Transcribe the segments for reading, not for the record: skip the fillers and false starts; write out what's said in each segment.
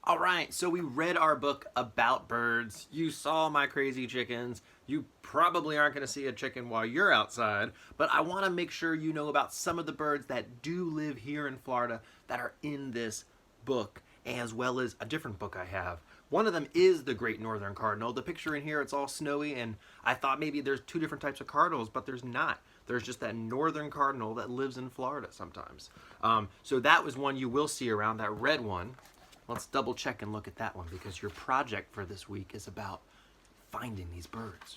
All right, so we read our book about birds. You saw my crazy chickens. You probably aren't going to see a chicken while you're outside, but I want to make sure you know about some of the birds that do live here in Florida that are in this book, as well as a different book I have. One of them is the Great Northern Cardinal. The picture in here, it's all snowy, and I thought maybe there's two different types of cardinals, but there's not. There's just that northern cardinal that lives in Florida sometimes. So that was one you will see around, that red one. Let's double check and look at that one because your project for this week is about finding these birds.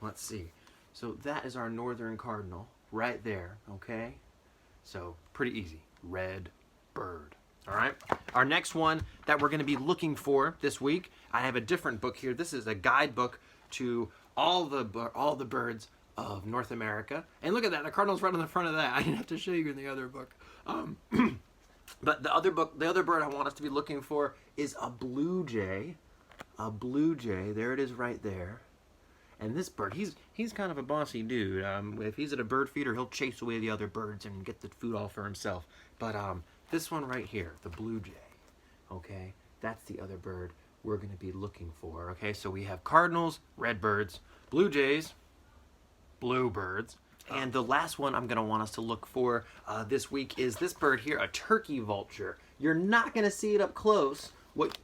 Let's see. So that is our northern cardinal right there, okay? So pretty easy. Red bird. All right. Our next one that we're going to be looking for this week, I have a different book here. This is a guidebook to all the birds of North America. And look at that. The cardinal's right on the front of that. I didn't have to show you in the other book. But the other bird I want us to be looking for is a blue jay. A blue jay. There it is right there. And this bird, he's kind of a bossy dude. If he's at a bird feeder, he'll chase away the other birds and get the food all for himself. But this one right here, the blue jay, okay, that's the other bird we're going to be looking for. Okay, so we have cardinals, red birds, blue jays, blue birds. And the last one I'm going to want us to look for this week is this bird here, a turkey vulture. You're not going to see it up close,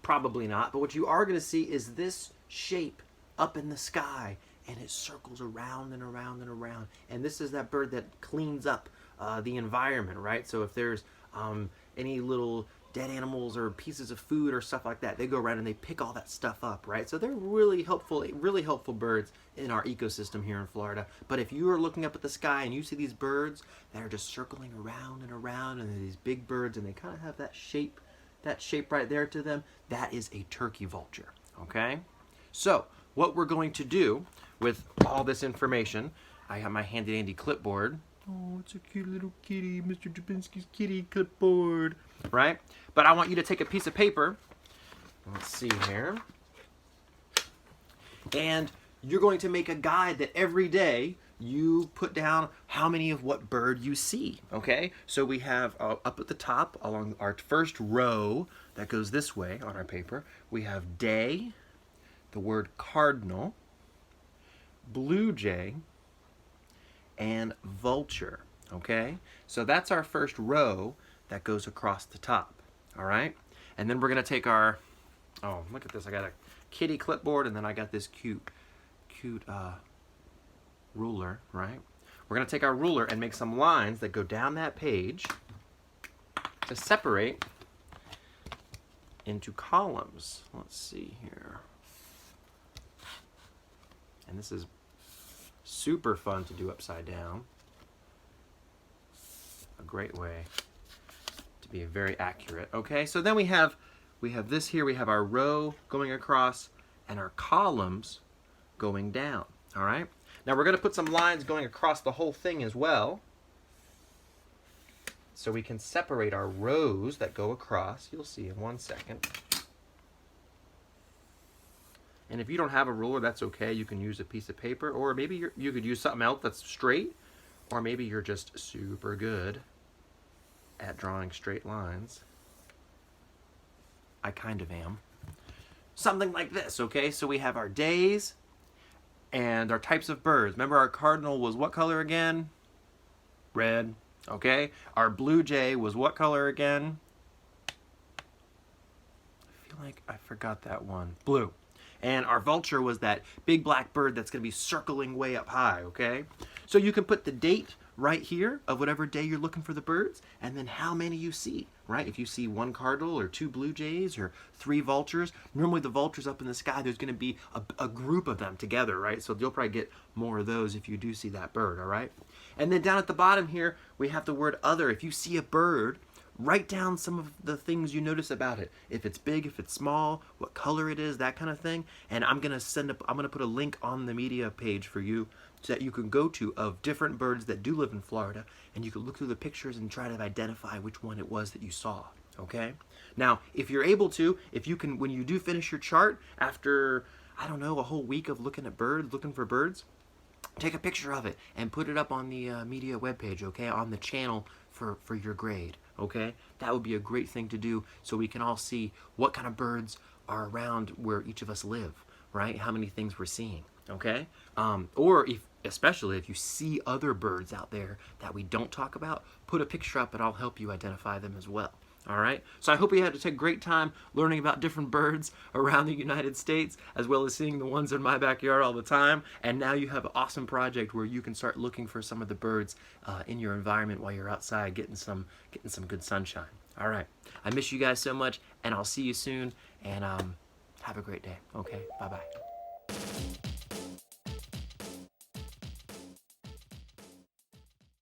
probably not, but what you are going to see is this shape up in the sky, and it circles around and around and around. And this is that bird that cleans up the environment, right? So if there's any little dead animals or pieces of food or stuff like that, they go around and they pick all that stuff up, right? So they're really helpful birds in our ecosystem here in Florida. But if you are looking up at the sky and you see these birds that are just circling around and around, and they're these big birds and they kind of have that shape right there to them, that is a turkey vulture, okay? So what we're going to do with all this information, I have my handy dandy clipboard. Oh, it's a cute little kitty, Mr. Dubinsky's kitty clipboard, right? But I want you to take a piece of paper. Let's see here. And you're going to make a guide that every day you put down how many of what bird you see, okay? So we have up at the top along our first row that goes this way on our paper, we have day, the word cardinal, blue jay, and vulture, okay? So that's our first row that goes across the top, all right? And then we're gonna take our, oh, look at this, I got a kitty clipboard, and then I got this cute ruler, right? We're gonna take our ruler and make some lines that go down that page to separate into columns. Let's see here. And this is super fun to do upside down. A great way to be very accurate. Okay, so then we have this here. We have our row going across and our columns going down. All right. Now we're going to put some lines going across the whole thing as well, so we can separate our rows that go across. You'll see in 1 second. And if you don't have a ruler, that's okay. You can use a piece of paper, or maybe you could use something else that's straight, or maybe you're just super good at drawing straight lines. I kind of am. Something like this, okay? So we have our days and our types of birds. Remember, our cardinal was what color again? Red, okay? Our blue jay was what color again? I feel like I forgot that one. Blue. And our vulture was that big black bird that's going to be circling way up high, okay? So you can put the date right here of whatever day you're looking for the birds, and then how many you see, right? If you see one cardinal or 2 blue jays or 3 vultures, normally the vultures up in the sky, there's going to be a group of them together, right? So you'll probably get more of those if you do see that bird, all right? And then down at the bottom here, we have the word other. If you see a bird, write down some of the things you notice about it. If it's big, if it's small, what color it is, that kind of thing. And I'm gonna put a link on the media page for you so that you can go to of different birds that do live in Florida, and you can look through the pictures and try to identify which one it was that you saw. Okay? Now, if you're able to, if you can, when you do finish your chart after, I don't know, a whole week of looking for birds, take a picture of it and put it up on the media webpage, okay, on the channel for your grade, okay? That would be a great thing to do so we can all see what kind of birds are around where each of us live, right? How many things we're seeing, okay? Or especially if you see other birds out there that we don't talk about, put a picture up and I'll help you identify them as well. All right, so I hope you had a great time learning about different birds around the United States, as well as seeing the ones in my backyard all the time. And now you have an awesome project where you can start looking for some of the birds in your environment while you're outside getting some good sunshine. All right, I miss you guys so much, and I'll see you soon. And have a great day. Okay, bye-bye.